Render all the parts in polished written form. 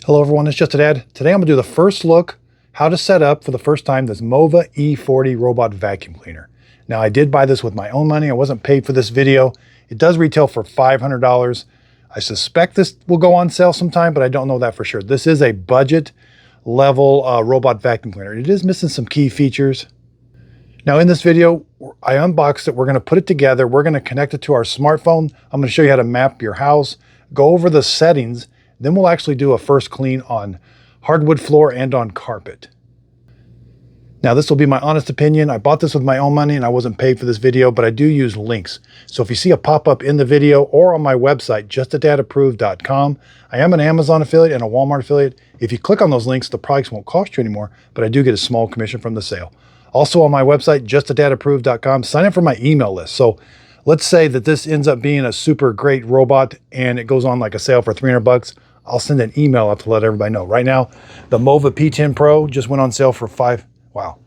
Hello everyone, it's Just a Dad. Today I'm going to do the first look how to set up for the first time this Mova E40 robot vacuum cleaner. Now I did buy this with my own money. I wasn't paid for this video. It does retail for $500. I suspect this will go on sale sometime, but I don't know that for sure. This is a budget level robot vacuum cleaner. It is missing some key features. Now in this video, I unboxed it. We're going to put it together. We're going to connect it to our smartphone. I'm going to show you how to map your house, go over the settings. Then we'll actually do a first clean on hardwood floor and on carpet. Now this will be my honest opinion. I bought this with my own money and I wasn't paid for this video, but I do use links. So if you see a pop-up in the video or on my website, justadadapproved.com, I am an Amazon affiliate and a Walmart affiliate. If you click on those links, the products won't cost you anymore, but I do get a small commission from the sale. Also on my website, justadadapproved.com, sign up for my email list. So let's say that this ends up being a super great robot and it goes on like a sale for $300. I'll send an email out to let everybody know. Right now, the Mova P10 Pro just went on sale for wow,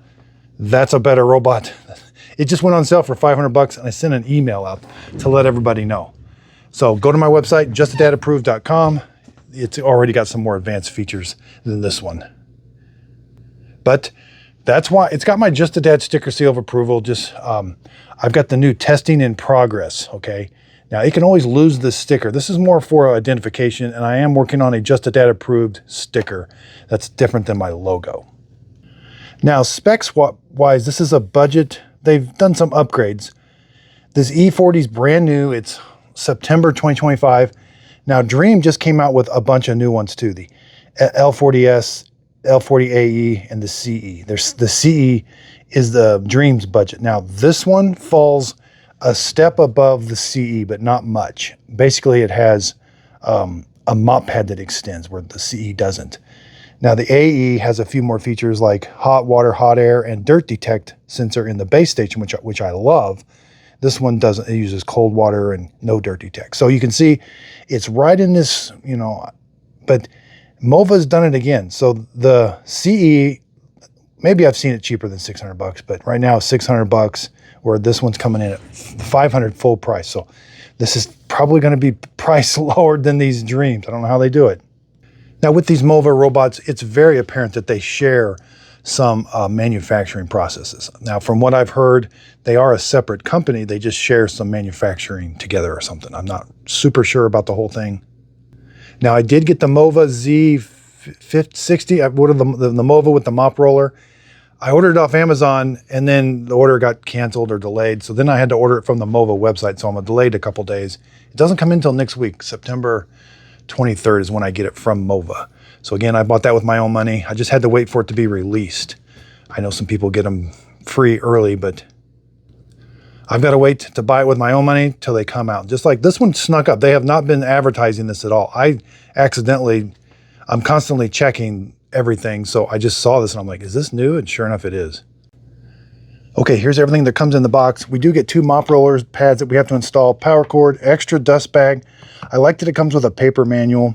that's a better robot. It just went on sale for $500 and I sent an email out to let everybody know. So go to my website, justadadapproved.com. It's already got some more advanced features than this one. But that's why it's got my Just a Dad sticker seal of approval. I've got the new testing in progress, okay? Now, it can always lose this sticker. This is more for identification, and I am working on a Just a Dad approved sticker that's different than my logo. Now, specs-wise, this is a budget. They've done some upgrades. This E40 is brand new. It's September 2025. Now, Dream just came out with a bunch of new ones, too. The L40S, L40AE, and the CE. The CE is the Dream's budget. Now, this one falls a step above the CE, but not much. Basically, it has a mop-pad that extends where the CE doesn't. Now, the AE has a few more features like hot water, hot air, and dirt detect sensor in the base station, which I love. This one doesn't. It uses cold water and no dirt detect. So you can see it's right in this, but Mova's done it again. So the CE, maybe I've seen it cheaper than $600, but right now it's $600, where this one's coming in at $500 full price. So this is probably going to be priced lower than these Dreams. I don't know how they do it. Now with these Mova robots, it's very apparent that they share some manufacturing processes. Now from what I've heard, they are a separate company. They just share some manufacturing together or something. I'm not super sure about the whole thing. Now I did get the Mova Z60. I ordered the Mova with the mop roller. I ordered it off Amazon and then the order got canceled or delayed. So then I had to order it from the Mova website. So I'm delayed a couple days. It doesn't come in until next week. September 23rd is when I get it from Mova. So again, I bought that with my own money. I just had to wait for it to be released. I know some people get them free early, but I've got to wait to buy it with my own money till they come out. Just like this one snuck up. They have not been advertising this at all. I'm constantly checking everything. So I just saw this and I'm like, is this new? And sure enough, it is. Okay, here's everything that comes in the box. We do get 2 mop rollers, pads that we have to install, power cord, extra dust bag. I like that it comes with a paper manual.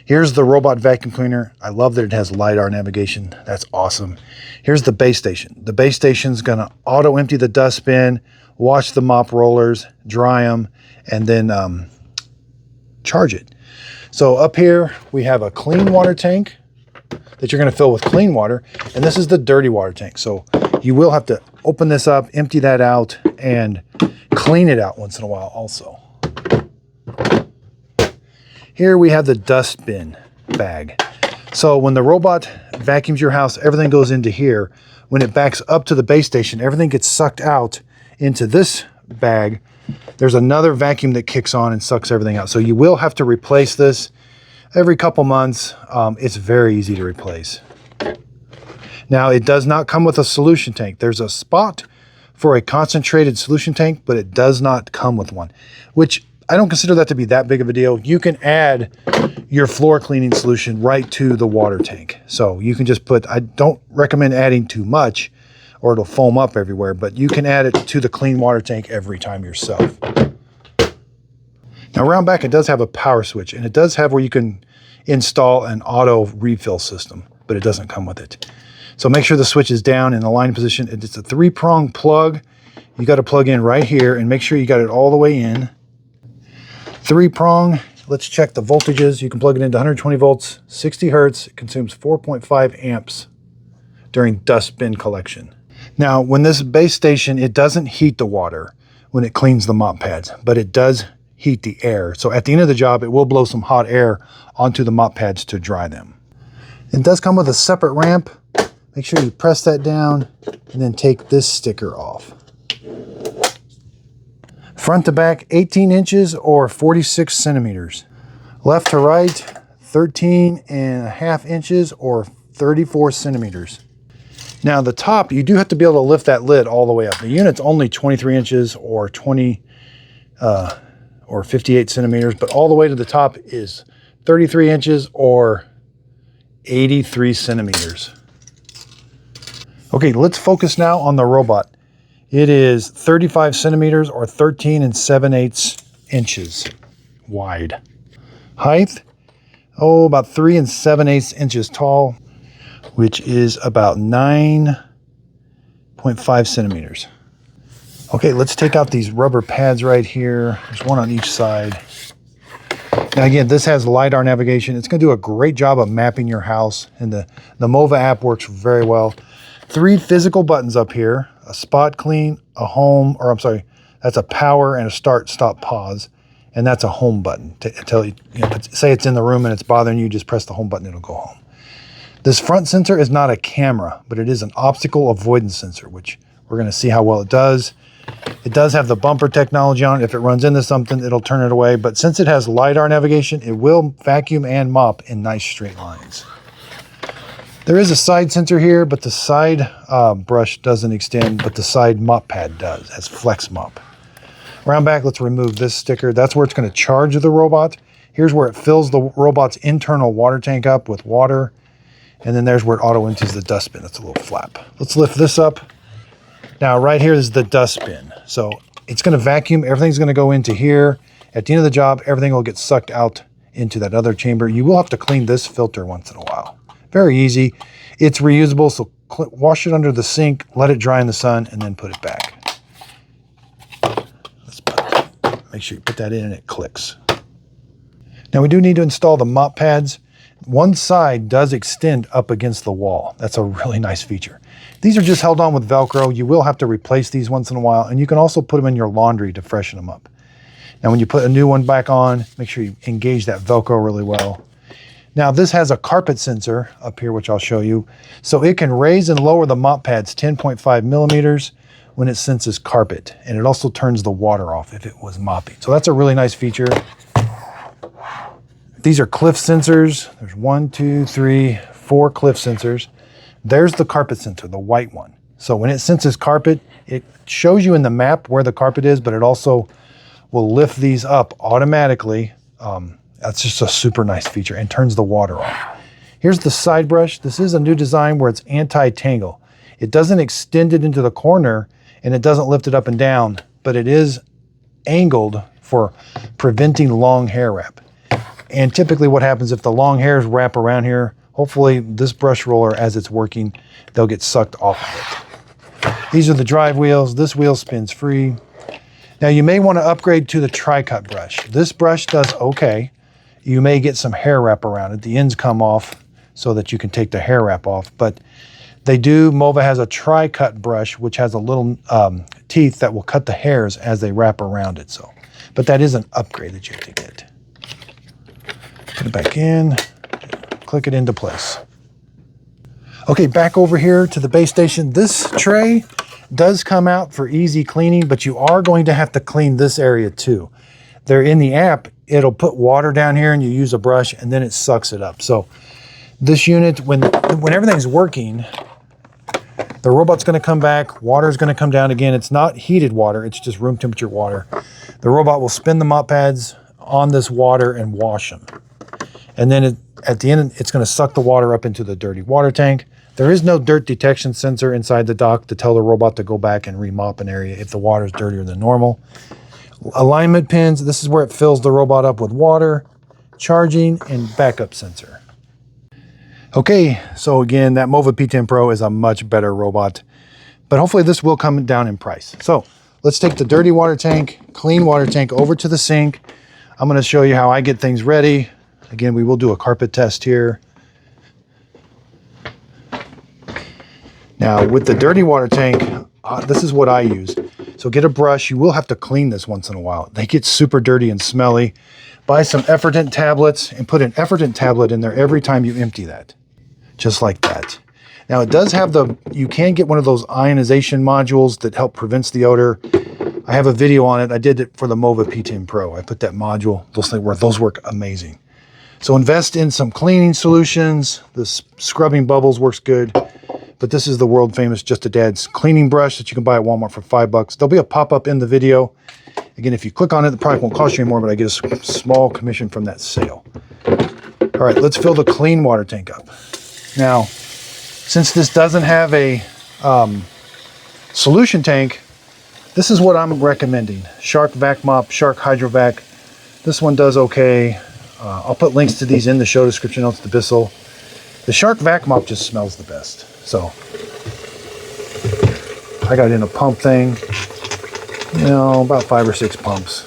Here's the robot vacuum cleaner. I love that it has LIDAR navigation. That's awesome. Here's the base station. The base station's gonna auto empty the dust bin, wash the mop rollers, dry them, and then charge it. So up here, we have a clean water tank that you're gonna fill with clean water, and this is the dirty water tank. So you will have to open this up, empty that out, and clean it out once in a while also. Here we have the dust bin bag. So when the robot vacuums your house, everything goes into here. When it backs up to the base station, everything gets sucked out into this bag. There's another vacuum that kicks on and sucks everything out. So you will have to replace this every couple months. It's very easy to replace. Now, it does not come with a solution tank. There's a spot for a concentrated solution tank, but it does not come with one, which I don't consider that to be that big of a deal. You can add your floor cleaning solution right to the water tank. So you can just I don't recommend adding too much or it'll foam up everywhere, but you can add it to the clean water tank every time yourself. Now around back, it does have a power switch and it does have where you can install an auto refill system, but it doesn't come with it. So make sure the switch is down in the line position. It's a 3-prong plug. You got to plug in right here and make sure you got it all the way in. 3-prong, Let's check the voltages. You can plug it into 120 volts, 60 hertz. It consumes 4.5 amps during dust bin collection. Now, when this base station, it doesn't heat the water when it cleans the mop pads, but it does heat the air. So at the end of the job, it will blow some hot air onto the mop pads to dry them. It does come with a separate ramp. Make sure you press that down and then take this sticker off. Front to back, 18 inches or 46 centimeters. Left to right, 13.5 inches or 34 centimeters. Now the top, you do have to be able to lift that lid all the way up. The unit's only 23 inches or 58 centimeters, but all the way to the top is 33 inches or 83 centimeters. Okay, let's focus now on the robot. It is 35 centimeters or 13 7/8 inches wide. Height, about 3 7/8 inches tall, which is about 9.5 centimeters. Okay, let's take out these rubber pads right here. There's one on each side. Now again, this has LIDAR navigation. It's gonna do a great job of mapping your house, and the Mova app works very well. 3 physical buttons up here, a spot clean, a home, or I'm sorry, that's a power and a start, stop, pause. And that's a home button to tell you, say it's in the room and it's bothering you, just press the home button, it'll go home. This front sensor is not a camera, but it is an obstacle avoidance sensor, which we're gonna see how well it does. It does have the bumper technology on it. If it runs into something, it'll turn it away. But since it has LIDAR navigation, it will vacuum and mop in nice straight lines. There is a side sensor here, but the side brush doesn't extend, but the side mop pad does, as flex mop. Around back, let's remove this sticker. That's where it's going to charge the robot. Here's where it fills the robot's internal water tank up with water. And then there's where it auto empties the dustbin. That's a little flap. Let's lift this up. Now, right here is the dustbin. So it's going to vacuum. Everything's going to go into here. At the end of the job, everything will get sucked out into that other chamber. You will have to clean this filter once in a while. Very easy. It's reusable, so wash it under the sink, let it dry in the sun, and then put it back. Make sure you put that in and it clicks. Now we do need to install the mop pads. One side does extend up against the wall. That's a really nice feature. These are just held on with Velcro. You will have to replace these once in a while, and you can also put them in your laundry to freshen them up. Now when you put a new one back on, make sure you engage that Velcro really well. Now this has a carpet sensor up here, which I'll show you. So it can raise and lower the mop pads 10.5 millimeters when it senses carpet. And it also turns the water off if it was mopping. So that's a really nice feature. These are cliff sensors. There's 1, 2, 3, 4 cliff sensors. There's the carpet sensor, the white one. So when it senses carpet, it shows you in the map where the carpet is, but it also will lift these up automatically. That's just a super nice feature, and turns the water off. Here's the side brush. This is a new design where it's anti-tangle. It doesn't extend it into the corner, and it doesn't lift it up and down, but it is angled for preventing long hair wrap. And typically what happens if the long hairs wrap around here, hopefully this brush roller, as it's working, they'll get sucked off of it. These are the drive wheels. This wheel spins free. Now you may want to upgrade to the tri-cut brush. This brush does okay. You may get some hair wrap around it. The ends come off so that you can take the hair wrap off, but Mova has a tri-cut brush, which has a little teeth that will cut the hairs as they wrap around it. So, but that is an upgrade that you have to get. Put it back in, click it into place. Okay, back over here to the base station. This tray does come out for easy cleaning, but you are going to have to clean this area too. They're in the app, it'll put water down here and you use a brush and then it sucks it up. So this unit, when everything's working, the robot's going to come back, water's going to come down again. It's not heated water, it's just room temperature water. The robot will spin the mop pads on this water and wash them. And then at the end, it's going to suck the water up into the dirty water tank. There is no dirt detection sensor inside the dock to tell the robot to go back and remop an area if the water is dirtier than normal. Alignment pins, this is where it fills the robot up with water, charging, and backup sensor. Okay, so again, that Mova P10 Pro is a much better robot, but hopefully this will come down in price. So let's take the dirty water tank, clean water tank over to the sink. I'm going to show you how I get things ready. Again, we will do a carpet test here. Now with the dirty water tank, this is what I use. So get a brush. You will have to clean this once in a while. They get super dirty and smelly. Buy some Effervescent tablets and put an Effervescent tablet in there every time you empty that. Just like that. Now it does have you can get one of those ionization modules that help prevents the odor. I have a video on it. I did it for the Mova P10 Pro. I put that module. Those work amazing. So invest in some cleaning solutions. This scrubbing bubbles works good. But this is the world famous Just a Dad's cleaning brush that you can buy at Walmart for $5. There'll be a pop-up in the video. Again, if you click on it, the product won't cost you anymore, but I get a small commission from that sale. All right, let's fill the clean water tank up. Now, since this doesn't have a solution tank, this is what I'm recommending. Shark Vac Mop, Shark Hydrovac. This one does okay. I'll put links to these in the show description notes, the Bissell. The Shark Vac Mop just smells the best. So I got it in a pump thing, you know, about 5 or 6 pumps.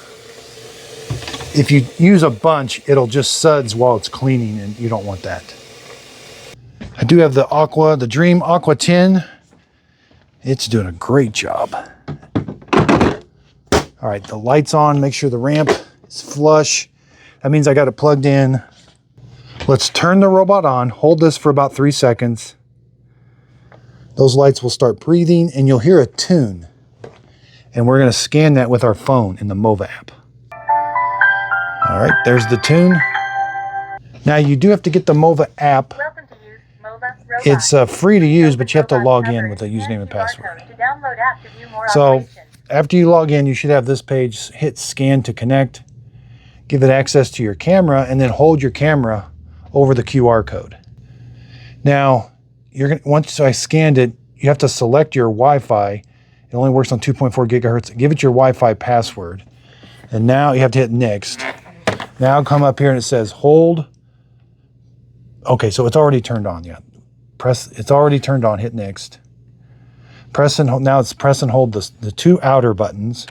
If you use a bunch, it'll just suds while it's cleaning, and you don't want that. I do have the Dream Aqua 10. It's doing a great job. All right, the light's on. Make sure the ramp is flush. That means I got it plugged in. Let's turn the robot on. Hold this for about 3 seconds. Those lights will start breathing and you'll hear a tune. And we're going to scan that with our phone in the Mova app. All right, there's the tune. Now you do have to get the Mova app. Welcome to use Mova Robot. It's free to use, but you have to log in with a username and password. To download app to view more So operations. after you log in, you should have this page. Hit scan to connect. Give it access to your camera, and then hold your camera over the QR code. Now, once I scanned it, you have to select your Wi-Fi. It only works on 2.4 gigahertz. Give it your Wi-Fi password. And now you have to hit next. Now come up here and it says hold. Okay, so it's already turned on. Yeah, it's already turned on. Hit next. Press and hold. Now it's press and hold the 2 outer buttons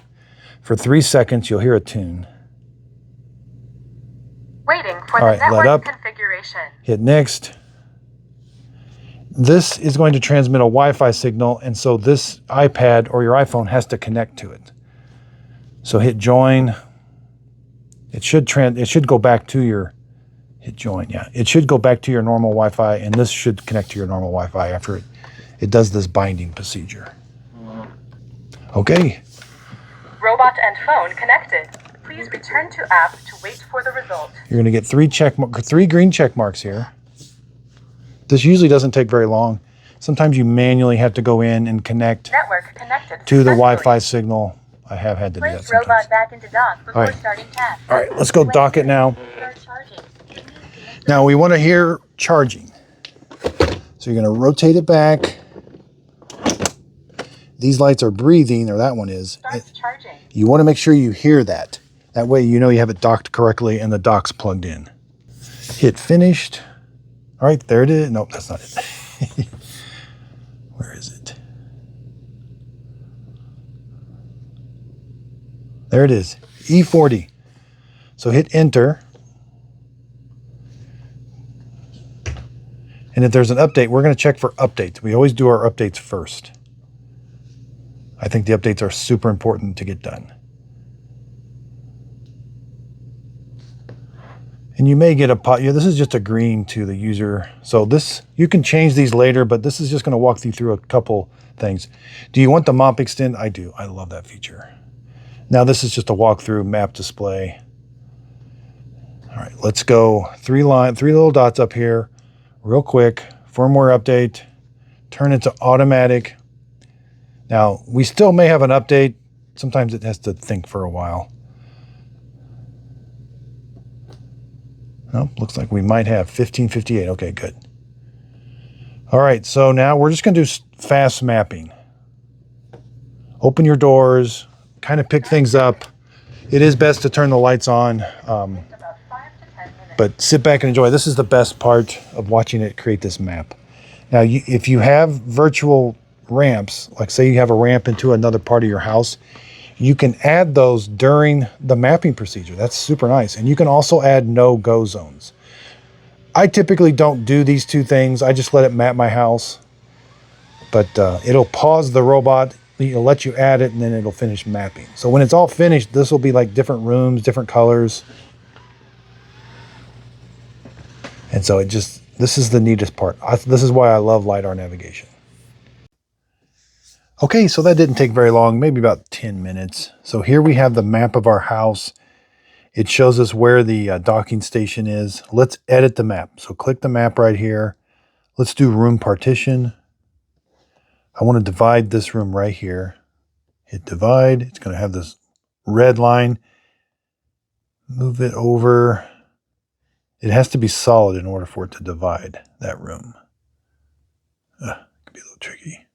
for 3 seconds. You'll hear a tune. Waiting for All the right, let network up. configuration. Hit next. This is going to transmit a Wi-Fi signal, and so this iPad or your iPhone has to connect to it. So hit join. It should go back to your hit join. Yeah, it should go back to your normal Wi-Fi, and this should connect to your normal Wi-Fi after it does this binding procedure. Okay. Robot and phone connected. Please return to app to wait for the result. You're going to get 3 green check marks here. This usually doesn't take very long. Sometimes you manually have to go in and connect Network connected to the successfully. Wi-Fi signal. I have had to do that Place sometimes. robot back into dock before All right. starting task. All right, let's go dock it now. Start charging. Now we want to hear charging. So you're going to rotate it back. These lights are breathing, or that one is. Starts charging. You want to make sure you hear that. That way you know you have it docked correctly and the dock's plugged in. Hit finished. All right, there it is. Nope, that's not it. Where is it? There it is, E40. So hit enter. And if there's an update, we're going to check for updates. We always do our updates first. I think the updates are super important to get done. And you may get yeah, this is just a green to the user. So this, you can change these later, but this is just going to walk you through a couple things. Do you want the mop extend? I do. I love that feature. Now this is just a walkthrough map display. All right, let's go 3 little dots up here real quick. Firmware update, turn it to automatic. Now we still may have an update. Sometimes it has to think for a while. Oh, looks like we might have 1558. Okay, good. All right, so now we're just going to do fast mapping. Open your doors, kind of pick things up. It is best to turn the lights on, but sit back and enjoy. This is the best part of watching it create this map. Now, if you have virtual ramps, like say you have a ramp into another part of your house, You can add those during the mapping procedure. That's super nice. And you can also add no-go zones. I typically don't do these two things. I just let it map my house. But it'll pause the robot. It'll let you add it, and then it'll finish mapping. So when it's all finished, this will be like different rooms, different colors. And so this is the neatest part. This is why I love LIDAR navigation. Okay, so that didn't take very long, maybe about 10 minutes. So here we have the map of our house. It shows us where the docking station is. Let's edit the map. So click the map right here. Let's do room partition. I want to divide this room right here. Hit divide. It's going to have this red line. Move it over. It has to be solid in order for it to divide that room. It could be a little tricky.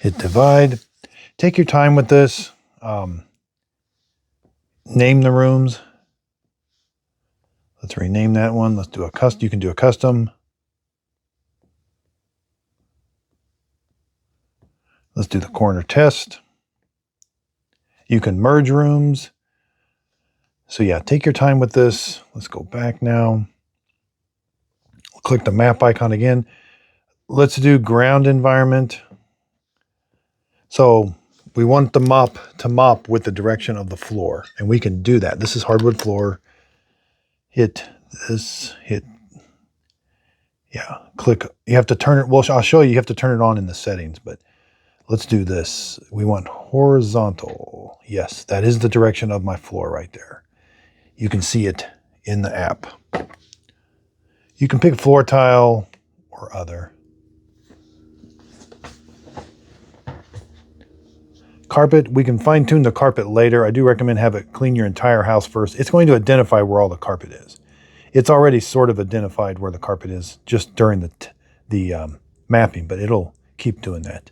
Hit divide. Take your time with this. Name the rooms. Let's rename that one. Let's do a custom. You can do a custom. Let's do the corner test. You can merge rooms. So yeah, take your time with this. Let's go back now. Click the map icon again. Let's do ground environment. So we want the mop to mop with the direction of the floor, and we can do that. This is hardwood floor. Hit this, click. You have to turn it. Well, I'll show you. You have to turn it on in the settings, but let's do this. We want horizontal. Yes, that is the direction of my floor right there. You can see it in the app. You can pick floor tile or other. Carpet, we can fine tune the carpet later. I do recommend have it clean your entire house first. It's going to identify where all the carpet is. It's already sort of identified where the carpet is just during the mapping, but it'll keep doing that.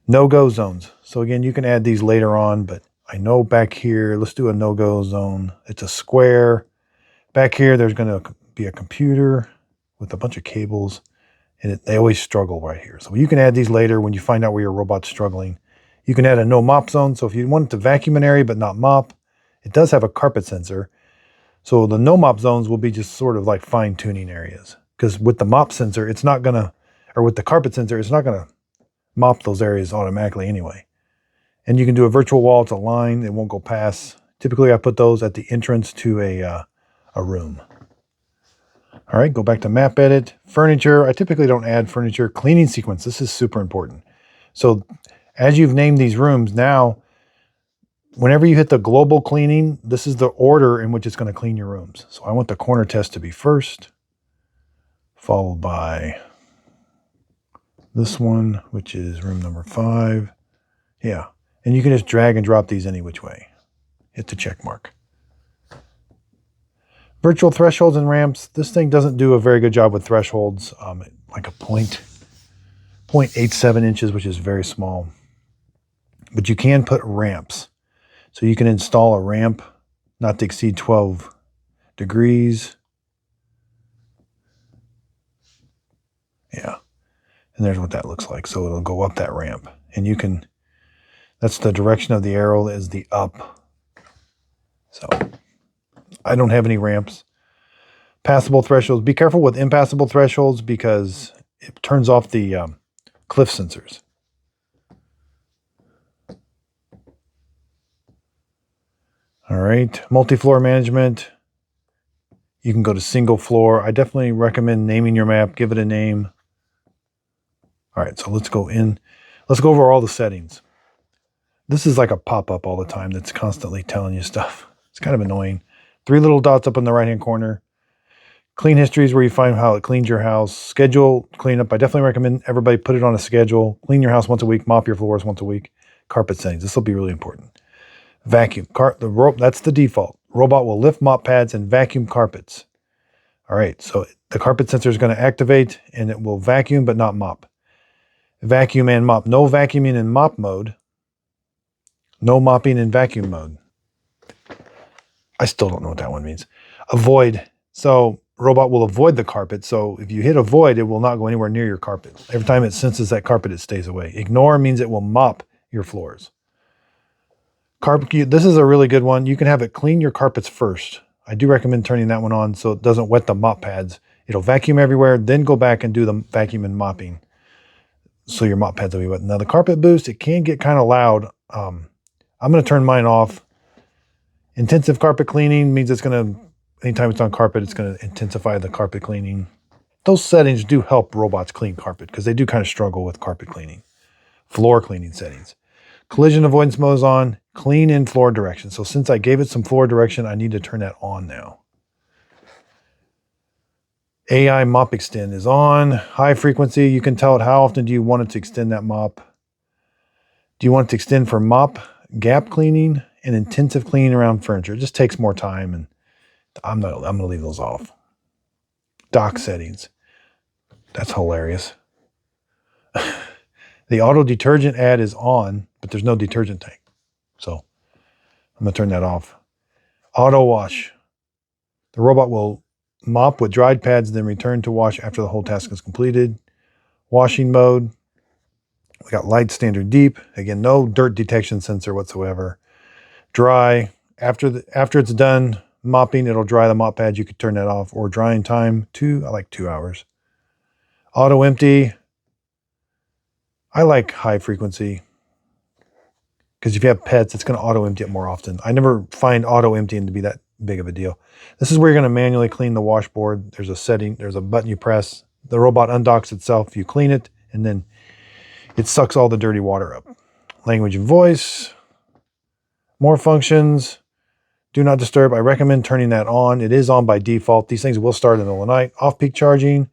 No-go zones. So again, you can add these later on, but I know back here, let's do a no-go zone. It's a square. Back here, there's going to be a computer with a bunch of cables. And they always struggle right here. So you can add these later when you find out where your robot's struggling. You can add a no mop zone. So if you want it to vacuum an area but not mop, it does have a carpet sensor. So the no mop zones will be just sort of like fine tuning areas. Because with the mop sensor, it's not going to, or with the carpet sensor, it's not going to mop those areas automatically anyway. And you can do a virtual wall. It's a line. It won't go past. Typically, I put those at the entrance to a room. All right, go back to map edit. Furniture, I typically don't add furniture. Cleaning sequence, this is super important. So as you've named these rooms, now, whenever you hit the global cleaning, this is the order in which it's going to clean your rooms. So I want the corner test to be first, followed by this one, which is room number 5. Yeah, and you can just drag and drop these any which way. Hit the check mark. Virtual thresholds and ramps. This thing doesn't do a very good job with thresholds, like a 0.87 inches, which is very small. But you can put ramps. So you can install a ramp not to exceed 12 degrees. Yeah. And there's what that looks like. So it'll go up that ramp. And you can, that's the direction of the arrow is the up. So I don't have any ramps. Passable thresholds. Be careful with impassable thresholds because it turns off the cliff sensors. All right, multi-floor management. You can go to single floor. I definitely recommend naming your map. Give it a name. All right, so let's go in. Let's go over all the settings. This is like a pop-up all the time that's constantly telling you stuff. It's kind of annoying. 3 little dots up in the right-hand corner. Clean history is where you find how it cleans your house. Schedule cleanup. I definitely recommend everybody put it on a schedule. Clean your house once a week. Mop your floors once a week. Carpet settings. This will be really important. Vacuum. That's the default. Robot will lift mop pads and vacuum carpets. All right. So the carpet sensor is going to activate and it will vacuum but not mop. Vacuum and mop. No vacuuming in mop mode. No mopping in vacuum mode. I still don't know what that one means. Avoid. So robot will avoid the carpet. So if you hit avoid, it will not go anywhere near your carpet. Every time it senses that carpet, it stays away. Ignore means it will mop your floors. Carpet, this is a really good one. You can have it clean your carpets first. I do recommend turning that one on so it doesn't wet the mop pads. It'll vacuum everywhere, then go back and do the vacuum and mopping. So your mop pads will be wet. Now the carpet boost, it can get kind of loud. I'm going to turn mine off. Intensive carpet cleaning means it's going to, anytime it's on carpet, it's going to intensify the carpet cleaning. Those settings do help robots clean carpet because they do kind of struggle with carpet cleaning. Floor cleaning settings. Collision avoidance mode is on. Clean in floor direction. So since I gave it some floor direction, I need to turn that on now. AI mop extend is on. High frequency, you can tell it how often do you want it to extend that mop. Do you want it to extend for mop, gap cleaning, and intensive cleaning around furniture? It just takes more time, and I'm going to leave those off. Dock settings. That's hilarious. The auto detergent ad is on, but there's no detergent tank. So I'm going to turn that off. Auto wash. The robot will mop with dried pads, then return to wash after the whole task is completed. Washing mode. We got light, standard, deep. Again, no dirt detection sensor whatsoever. Dry. After it's done mopping, it'll dry the mop pad. You could turn that off. Or drying time, I like 2 hours. Auto empty. I like high frequency. Because if you have pets, it's going to auto empty it more often. I never find auto emptying to be that big of a deal. This is where you're going to manually clean the washboard. There's a setting, there's a button you press. The robot undocks itself. You clean it, and then it sucks all the dirty water up. Language and voice. More functions. Do not disturb. I recommend turning that on. It is on by default. These things will start in the middle of the night. Off-peak charging.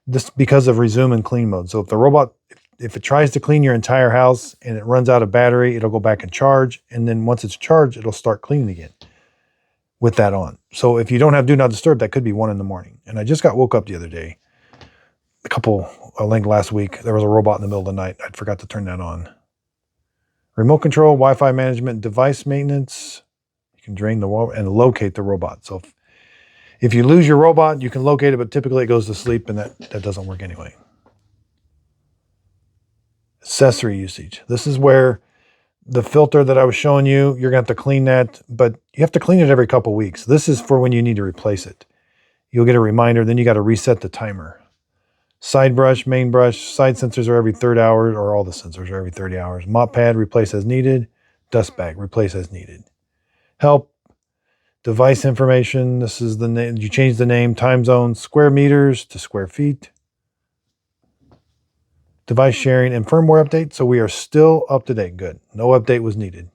This because of resume and clean mode. So if the robot, if it tries to clean your entire house and it runs out of battery, it'll go back and charge. And then once it's charged, it'll start cleaning again with that on. So if you don't have do not disturb, that could be 1 in the morning. And I just got woke up the other day. I think last week, there was a robot in the middle of the night. I forgot to turn that on. Remote control, Wi-Fi management, device maintenance. You can drain the water and locate the robot. So if you lose your robot, you can locate it, but typically it goes to sleep, and that doesn't work anyway. Accessory usage. This is where the filter that I was showing you, you're going to have to clean that, but you have to clean it every couple weeks. This is for when you need to replace it. You'll get a reminder, then you got to reset the timer. Side brush, main brush, side sensors are every 3rd hour, or all the sensors are every 30 hours. Mop pad, replace as needed. Dust bag, replace as needed. Help. Device information. This is the name. You change the name, time zone, square meters to square feet. Device sharing and firmware update. So we are still up to date. Good. No update was needed.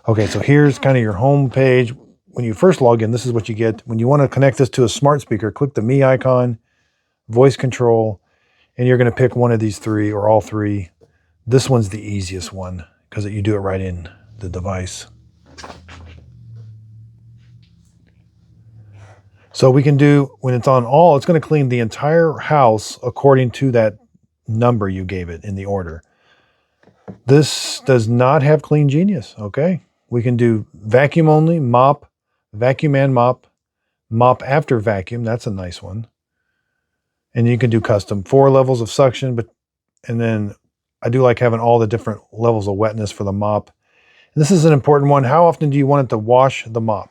Okay, so here's kind of your home page. When you first log in, this is what you get. When you want to connect this to a smart speaker, click the Me icon, voice control, and you're going to pick one of these 3 or all 3. This one's the easiest one because you do it right in the device. So we can do, when it's on all, it's going to clean the entire house according to that number you gave it in the order. This does not have Clean Genius, okay? We can do vacuum only, mop, vacuum and mop, mop after vacuum. That's a nice one. And you can do custom 4 levels of suction, and then I do like having all the different levels of wetness for the mop. And this is an important one. How often do you want it to wash the mop?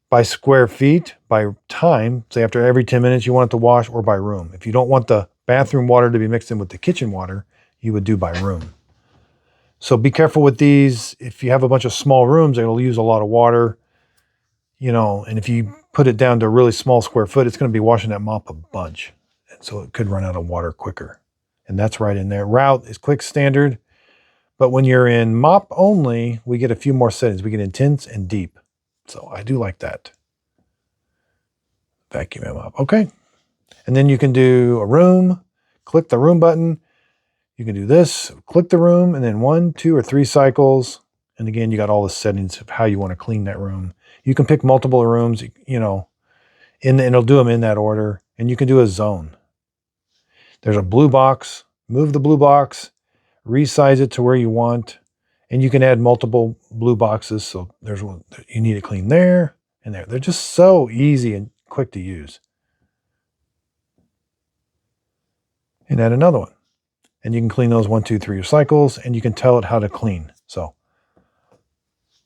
By square feet, by time, say after every 10 minutes you want it to wash, or by room. If you don't want the bathroom water to be mixed in with the kitchen water, you would do by room. So be careful with these. If you have a bunch of small rooms, it'll use a lot of water, and if you put it down to a really small square foot, it's going to be washing that mop a bunch. And so it could run out of water quicker. And that's right in there. Route is quick standard. But when you're in mop only, we get a few more settings. We get intense and deep. So I do like that. Vacuum and mop. Okay. And then you can do a room. Click the room button. You can do this. Click the room, and then 1, 2, or 3 cycles. And again, you got all the settings of how you want to clean that room. You can pick multiple rooms, and it'll do them in that order. And you can do a zone. There's a blue box. Move the blue box. Resize it to where you want. And you can add multiple blue boxes. So there's one, you need to clean there, in there. They're just so easy and quick to use. And add another one. And you can clean those 1, 2, 3 cycles, and you can tell it how to clean. So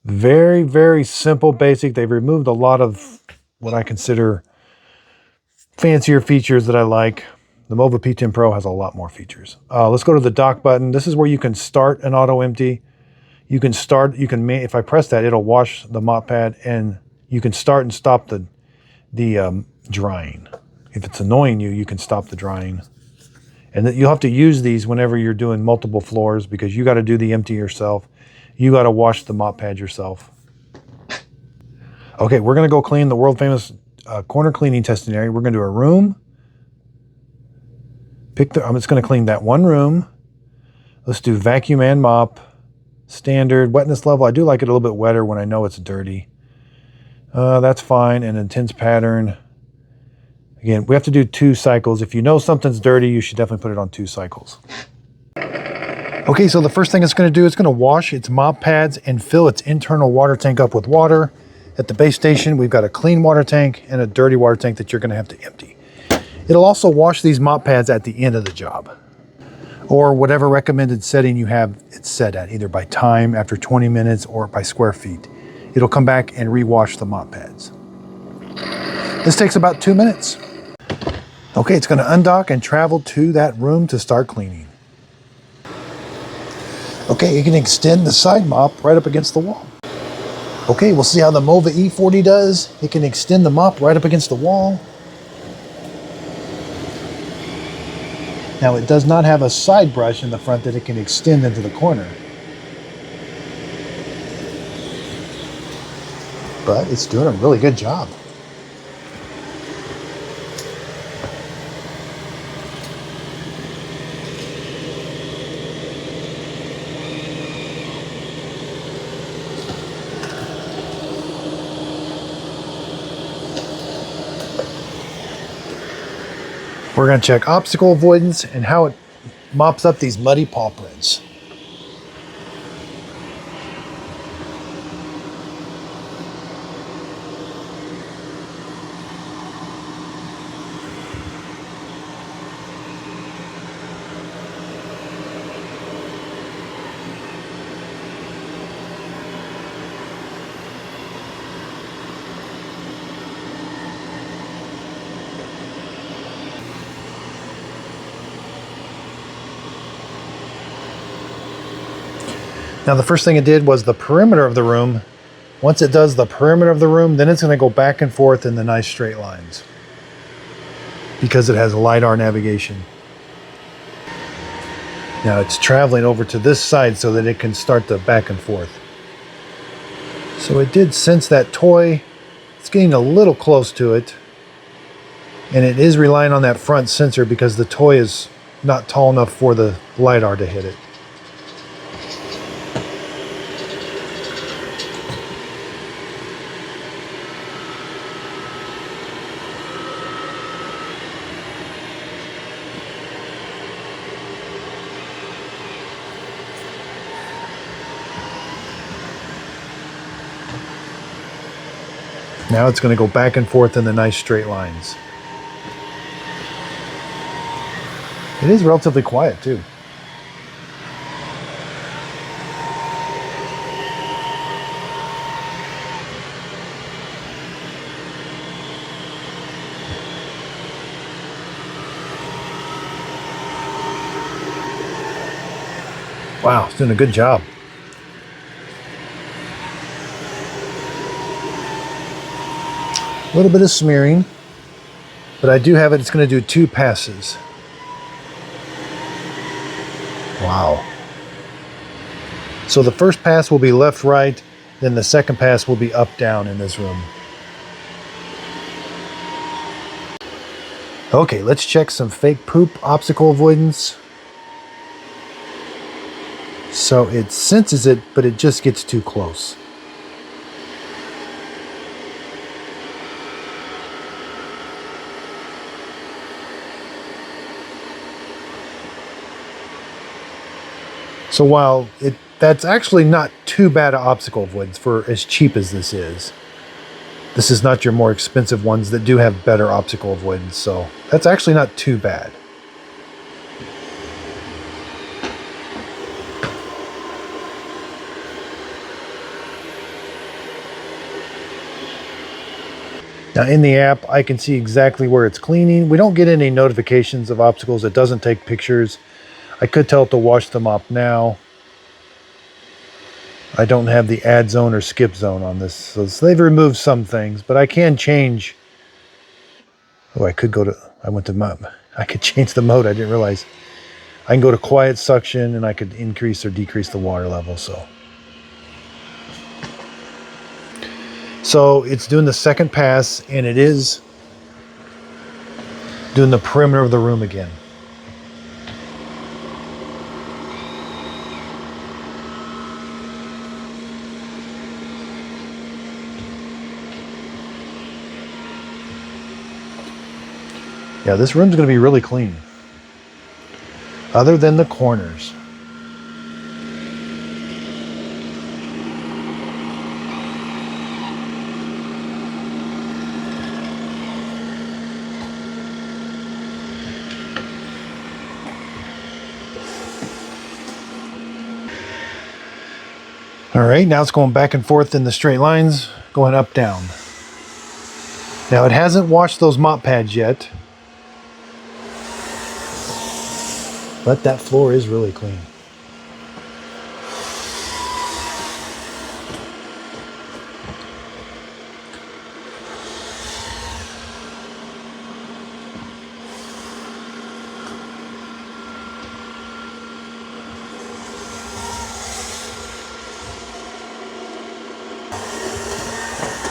very, very simple, basic. They've removed a lot of what I consider fancier features that I like. The Mova P10 Pro has a lot more features. Let's go to the dock button. This is where you can start an auto empty. You can start, if I press that, it'll wash the mop pad, and you can start and stop the drying. If it's annoying you, you can stop the drying. And you'll have to use these whenever you're doing multiple floors, because you got to do the empty yourself. You got to wash the mop pad yourself. Okay, we're going to go clean the world famous corner cleaning testing area. We're going to do a room. I'm just going to clean that one room. Let's do vacuum and mop. Standard wetness level. I do like it a little bit wetter when I know it's dirty. That's fine. And intense pattern. Again, we have to do 2 cycles. If you know something's dirty, you should definitely put it on 2 cycles. Okay, so the first thing it's going to do, it's going to wash its mop pads and fill its internal water tank up with water. At the base station, we've got a clean water tank and a dirty water tank that you're going to have to empty. It'll also wash these mop pads at the end of the job, or whatever recommended setting you have it set at, either by time after 20 minutes or by square feet. It'll come back and rewash the mop pads. This takes about 2 minutes. Okay, it's going to undock and travel to that room to start cleaning. Okay, you can extend the side mop right up against the wall. Okay, we'll see how the Mova E40 does. It can extend the mop right up against the wall. Now, it does not have a side brush in the front that it can extend into the corner. But it's doing a really good job. We're going to check obstacle avoidance and how it mops up these muddy paw prints. Now, the first thing it did was the perimeter of the room. Once it does the perimeter of the room, then it's going to go back and forth in the nice straight lines, because it has LIDAR navigation. Now it's traveling over to this side so that it can start the back and forth. So it did sense that toy. It's getting a little close to it. And it is relying on that front sensor because the toy is not tall enough for the LIDAR to hit it. Now it's going to go back and forth in the nice straight lines. It is relatively quiet too. Wow, it's doing a good job. A little bit of smearing, but I do have it. It's going to do 2 passes. Wow. So the first pass will be left, right, then the second pass will be up, down in this room. Okay, let's check some fake poop obstacle avoidance. So it senses it, but it just gets too close. So while that's actually not too bad an obstacle avoidance for as cheap as this is, This is not your more expensive ones that do have better obstacle avoidance, so that's actually not too bad. Now in the app, I can see exactly where it's cleaning. We don't get any notifications of obstacles. It doesn't take pictures. I could tell it to wash them off now. I don't have the add zone or skip zone on this, so they've removed some things, but I can change. Oh, I could go to, I went to mop. I could change the mode. I didn't realize. I can go to quiet suction and I could increase or decrease the water level. So it's doing the second pass, and it is doing the perimeter of the room again. Yeah, this room's going to be really clean, other than the corners. All right, now it's going back and forth in the straight lines, going up, down. Now it hasn't washed those mop pads yet, but that floor is really clean.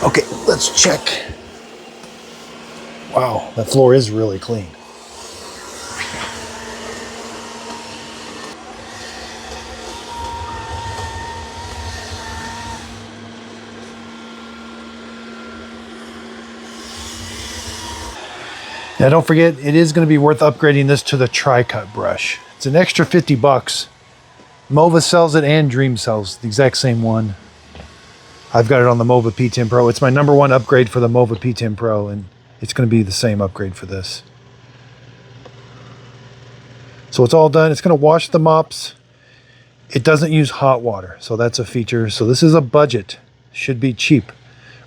Okay, let's check. Wow, that floor is really clean. Now don't forget, it is going to be worth upgrading this to the tri-cut brush. It's an extra 50 bucks. Mova sells it and Dream sells the exact same one. I've got it on the Mova P10 Pro. It's my #1 upgrade for the Mova P10 Pro, and it's going to be the same upgrade for this. So it's all done. It's going to wash the mops. It doesn't use hot water, so that's a feature. So this is a budget. Should be cheap.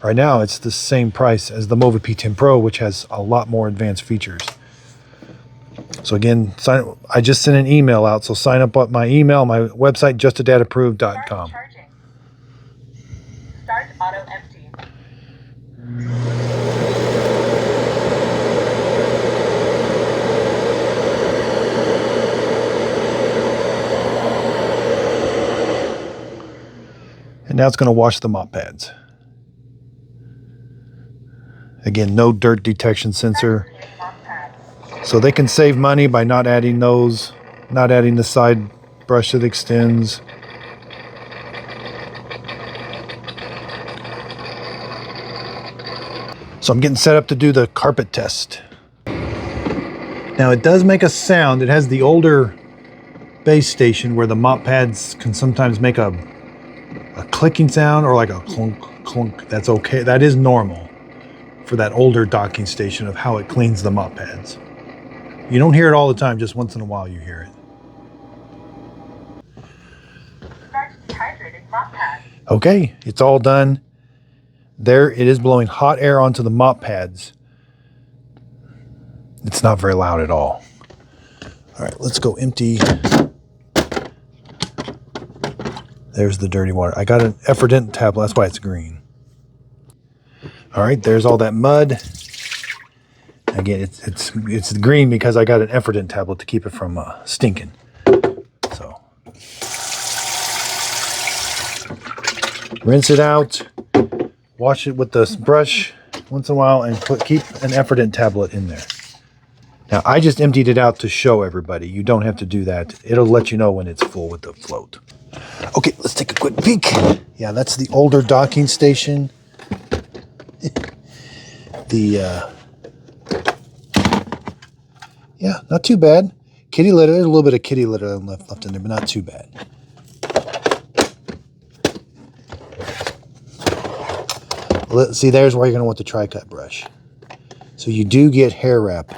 Right now, it's the same price as the Mova P10 Pro, which has a lot more advanced features. So again, I just sent an email out, so sign up at my email, my website, justadadapproved.com. Start auto empty. And now it's going to wash the mop pads. Again, no dirt detection sensor. So they can save money by not adding those, not adding the side brush that extends. So I'm getting set up to do the carpet test. Now it does make a sound. It has the older base station where the mop pads can sometimes make a clicking sound or like a clunk, clunk. That's okay. That is normal for that older docking station of how it cleans the mop pads. You don't hear it all the time, just once in a while you hear it. Start dehydrating mop pad. Okay, it's all done. There it is blowing hot air onto the mop pads. It's not very loud at all. All right, let's go empty. There's the dirty water. I got an Effordent tablet, that's why it's green. All right, there's all that mud. Again, it's green because I got an Effordent tablet to keep it from stinking. So rinse it out, wash it with the brush once in a while, and keep an Effordent tablet in there. Now I just emptied it out to show everybody. You don't have to do that. It'll let you know when it's full with the float. Okay, let's take a quick peek. Yeah, that's the older docking station. Yeah, not too bad. Kitty litter, there's a little bit of kitty litter left in there, but not too bad. See, there's where you're going to want the tri-cut brush. So you do get hair wrap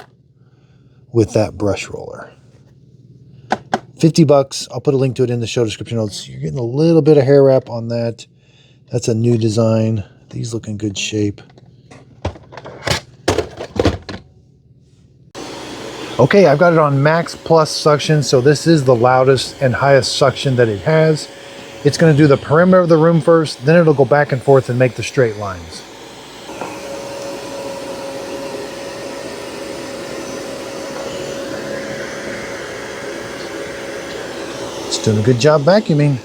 with that brush roller. 50 bucks. I'll put a link to it in the show description notes. You're getting a little bit of hair wrap on that. That's a new design. These look in good shape. Okay, I've got it on max plus suction, so this is the loudest and highest suction that it has. It's going to do the perimeter of the room first, then it'll go back and forth and make the straight lines. It's doing a good job vacuuming.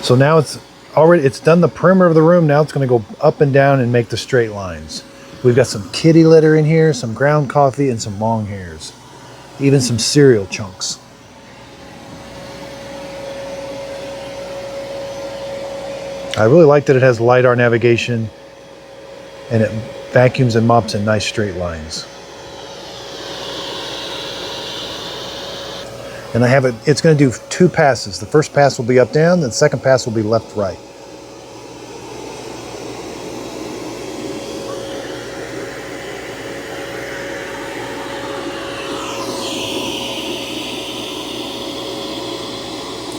So now it's done the perimeter of the room. Now it's going to go up and down and make the straight lines. We've got some kitty litter in here, some ground coffee, and some long hairs. Even some cereal chunks. I really like that it has LIDAR navigation and it vacuums and mops in nice straight lines. And it's going to do 2 passes. The first pass will be up down, the second pass will be left right.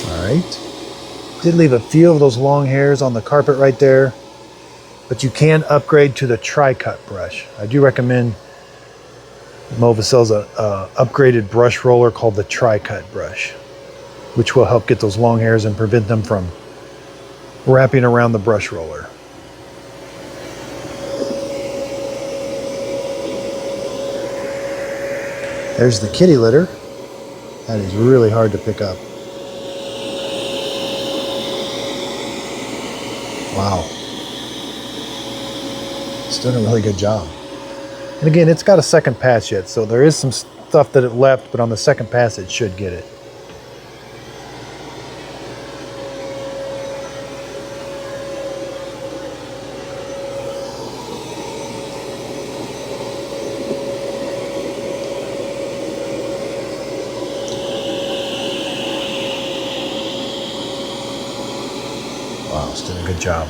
All right. Did leave a few of those long hairs on the carpet right there, but you can upgrade to the tri-cut brush. I do recommend Mova sells a upgraded brush roller called the tri-cut brush, which will help get those long hairs and prevent them from wrapping around the brush roller. There's the kitty litter. That is really hard to pick up. Wow. It's doing a really good job. And again, it's got a second pass yet, so there is some stuff that it left, but on the second pass it should get it. Wow, it's doing a good job.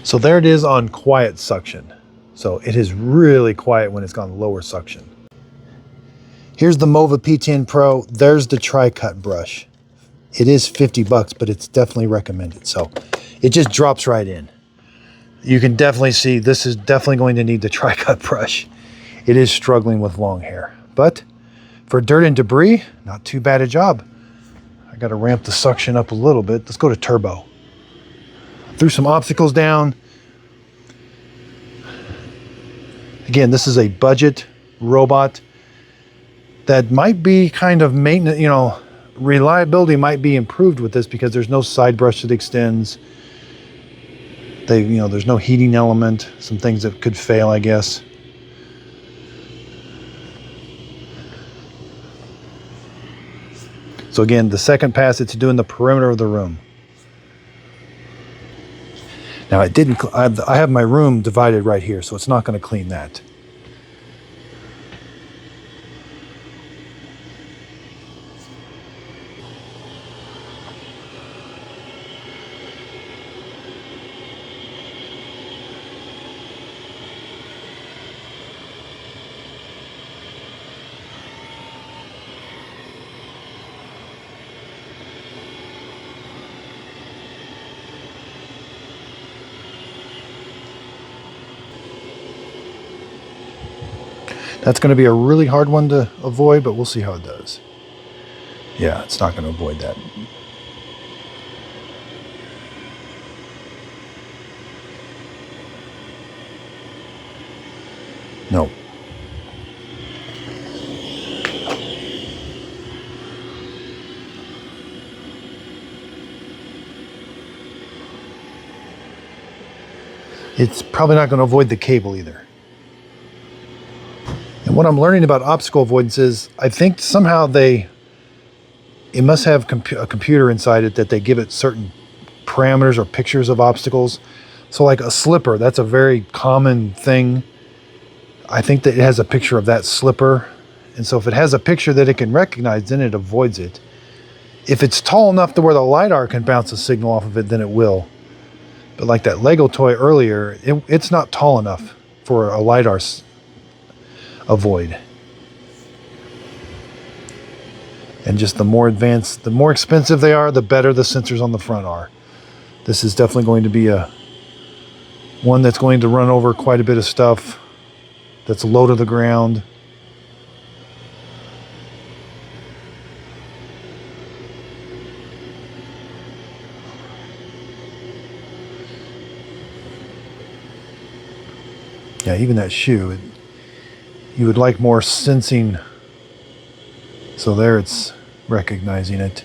So there it is on quiet suction. So it is really quiet when it's gone lower suction. Here's the Mova P10 Pro. There's the tri-cut brush. It is 50 bucks, but it's definitely recommended. So it just drops right in. You can definitely see this is definitely going to need the tri-cut brush. It is struggling with long hair, but for dirt and debris, not too bad a job. I got to ramp the suction up a little bit. Let's go to turbo. Threw some obstacles down. Again, this is a budget robot that might be kind of maintenance, you know, reliability might be improved with this because there's no side brush that extends. There's no heating element, some things that could fail, I guess. So again, the second pass, it's doing the perimeter of the room. Now it didn't, I have my room divided right here, so it's not going to clean that. That's going to be a really hard one to avoid, but we'll see how it does. Yeah, it's not going to avoid that. No. It's probably not going to avoid the cable either. And what I'm learning about obstacle avoidance is, I think somehow it must have a computer inside it that they give it certain parameters or pictures of obstacles. So like a slipper, that's a very common thing. I think that it has a picture of that slipper. And so if it has a picture that it can recognize, then it avoids it. If it's tall enough to where the LIDAR can bounce a signal off of it, then it will. But like that Lego toy earlier, it's not tall enough for a LIDAR avoid. And just the more advanced, the more expensive they are, the better the sensors on the front are. This is definitely going to be one that's going to run over quite a bit of stuff that's low to the ground. Yeah, even that shoe, you would like more sensing. So there it's recognizing it.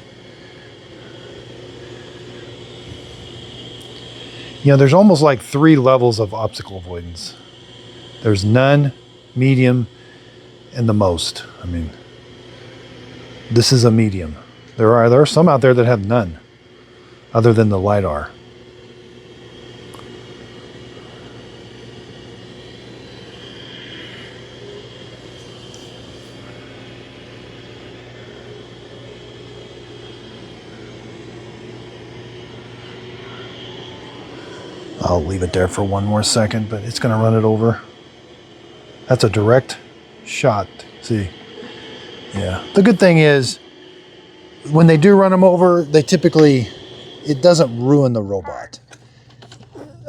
You know, there's almost like 3 levels of obstacle avoidance. There's none, medium, and the most. I mean, this is a medium. There are some out there that have none, other than the LIDAR. I'll leave it there for one more second, but it's going to run it over. That's a direct shot. See? Yeah. The good thing is, when they do run them over, it doesn't ruin the robot.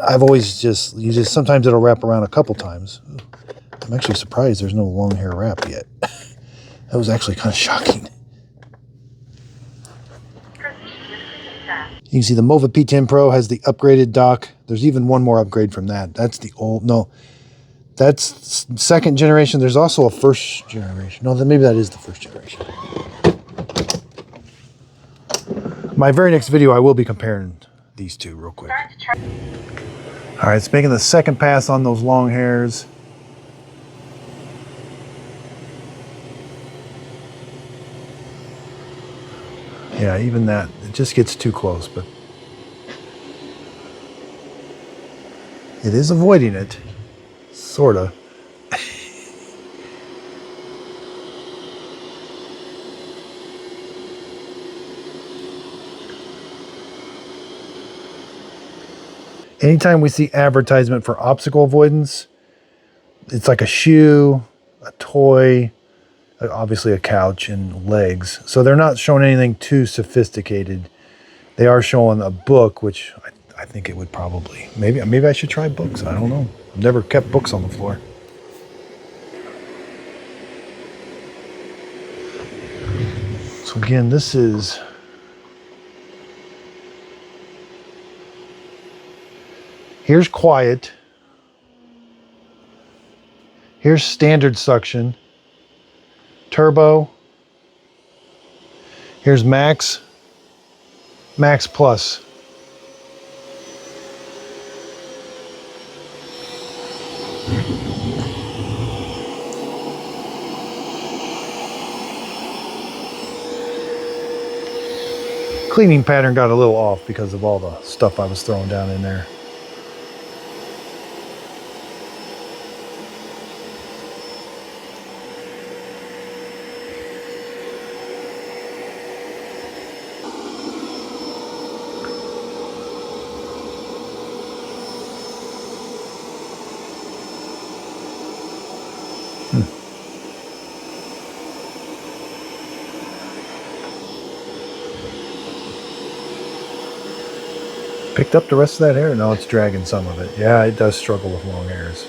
I've always sometimes it'll wrap around a couple times. I'm actually surprised there's no long hair wrap yet. That was actually kind of shocking. You can see the Mova P10 Pro has the upgraded dock. There's even one more upgrade from that. That's the old, no, that's second generation. There's also a first generation. No, maybe that is the first generation. My very next video, I will be comparing these two real quick. All right, it's making the second pass on those long hairs. Yeah, even that, it just gets too close, but it is avoiding it, sorta. Anytime we see advertisement for obstacle avoidance, it's like a shoe, a toy, obviously a couch, and legs. So they're not showing anything too sophisticated. They are showing a book, which I think it would probably, maybe I should try books. I don't know. I've never kept books on the floor. So again, here's quiet. Here's standard suction. Turbo. Here's max. Max plus. Cleaning pattern got a little off because of all the stuff I was throwing down in there. Picked up the rest of that hair? No, it's dragging some of it. Yeah, it does struggle with long hairs.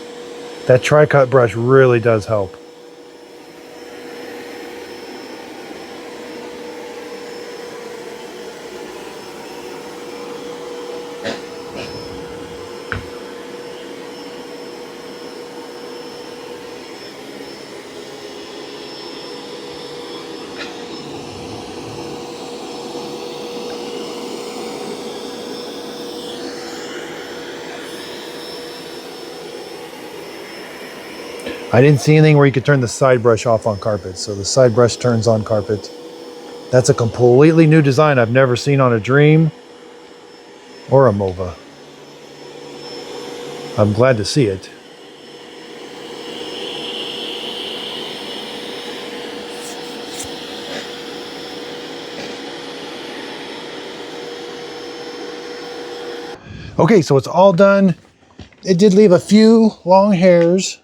That tri-cut brush really does help. I didn't see anything where you could turn the side brush off on carpet, so the side brush turns on carpet. That's a completely new design I've never seen on a Dream or a Mova. I'm glad to see it. Okay, so it's all done. It did leave a few long hairs.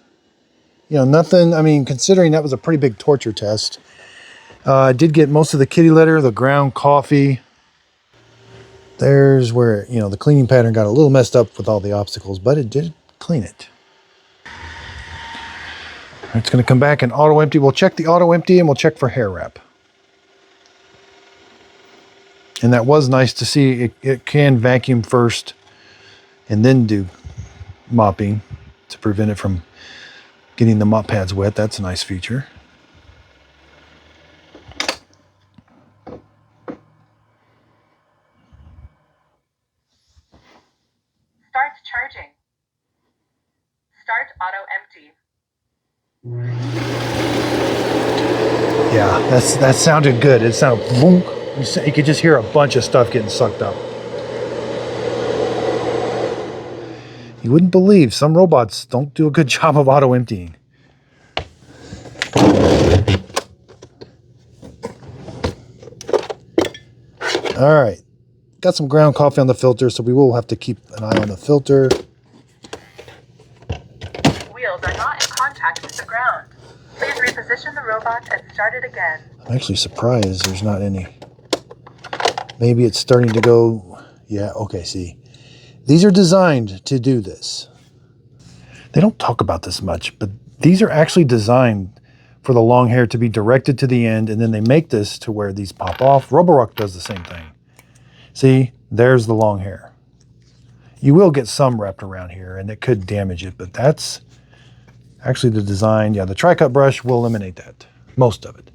You know, nothing, I mean, considering that was a pretty big torture test. I did get most of the kitty litter, the ground coffee. There's where, you know, the cleaning pattern got a little messed up with all the obstacles, but it did clean it. It's going to come back and auto empty. We'll check the auto empty and we'll check for hair wrap. And that was nice to see. It can vacuum first and then do mopping to prevent it from getting the mop pads wet. That's a nice feature. Start charging. Start auto empty. Yeah, that sounded good. It sounded boom. You could just hear a bunch of stuff getting sucked up. You wouldn't believe some robots don't do a good job of auto emptying. All right, got some ground coffee on the filter, so we will have to keep an eye on the filter. Wheels are not in contact with the ground. Please reposition the robot and start it again. I'm actually surprised there's not any. Maybe it's starting to go. Yeah, okay, see. These are designed to do this. They don't talk about this much, but these are actually designed for the long hair to be directed to the end, and then they make this to where these pop off. Roborock does the same thing. See, there's the long hair. You will get some wrapped around here, and it could damage it, but that's actually the design. Yeah, the tri-cut brush will eliminate that, most of it.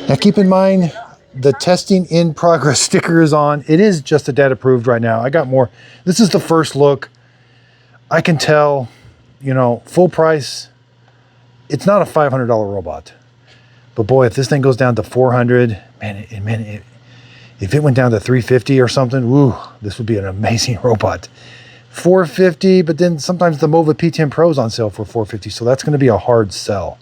Now keep in mind, the testing in progress sticker is on. It is just a data approved right now. I got more. This is the first look. I can tell, you know, full price, it's not a $500 robot. But boy, if this thing goes down to 400, if it went down to 350 or something, woo, this would be an amazing robot. 450, but then sometimes the Mova P10 Pro is on sale for 450, so that's going to be a hard sell.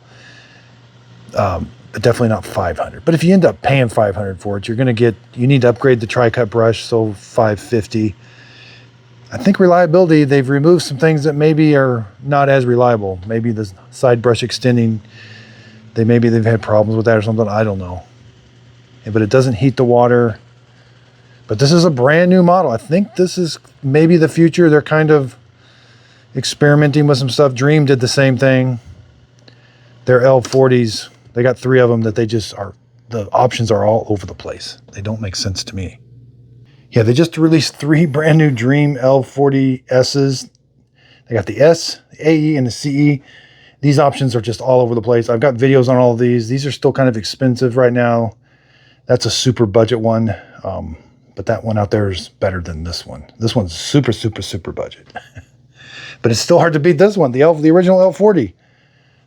But definitely not 500. But if you end up paying 500 for it, you're going to get, you need to upgrade the tri-cut brush, so 550. I think reliability, they've removed some things that maybe are not as reliable. Maybe the side brush extending, maybe they've had problems with that or something. I don't know. Yeah, but it doesn't heat the water. But this is a brand new model. I think this is maybe the future. They're kind of experimenting with some stuff. Dream did the same thing. Their L40s, they got 3 of them that they just are, the options are all over the place. They don't make sense to me. Yeah, they just released 3 brand new Dream L40Ss. They got the S, the AE, and the CE. These options are just all over the place. I've got videos on all of these. These are still kind of expensive right now. That's a super budget one. But that one out there is better than this one. This one's super, super, super budget. But it's still hard to beat this one, the original L40.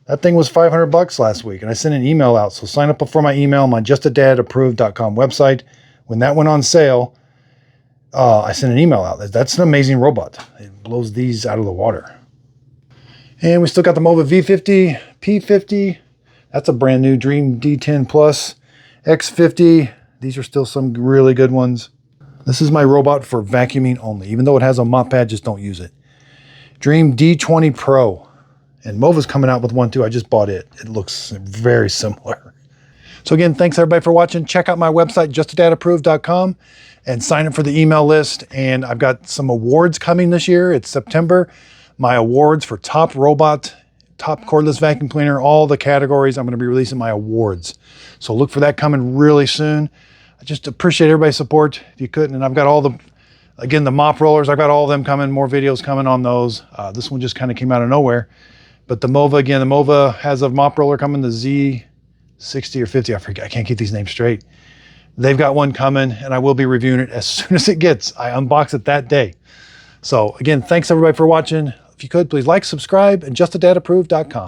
That thing was $500 last week, and I sent an email out. So sign up for my email on my justadadapproved.com website. When that went on sale, I sent an email out. That's an amazing robot. It blows these out of the water. And we still got the Mova V50, P50. That's a brand new Dream D10 Plus, X50. These are still some really good ones. This is my robot for vacuuming only. Even though it has a mop pad, just don't use it. Dream D20 Pro. And Mova's coming out with one too. I just bought it. It looks very similar. So again, thanks everybody for watching. Check out my website, justadadapproved.com, and sign up for the email list. And I've got some awards coming this year. It's September. My awards for top robot, top cordless vacuum cleaner, all the categories. I'm going to be releasing my awards. So look for that coming really soon. I just appreciate everybody's support if you could. And I've got all the, again, the mop rollers. I've got all of them coming, more videos coming on those. This one just kind of came out of nowhere. But the Mova, again, the Mova has a mop roller coming, the Z60 or 50, I forget, I can't keep these names straight. They've got one coming, and I will be reviewing it as soon as it gets. I unbox it that day. So again, thanks everybody for watching. If you could, please like, subscribe, and justadadapproved.com.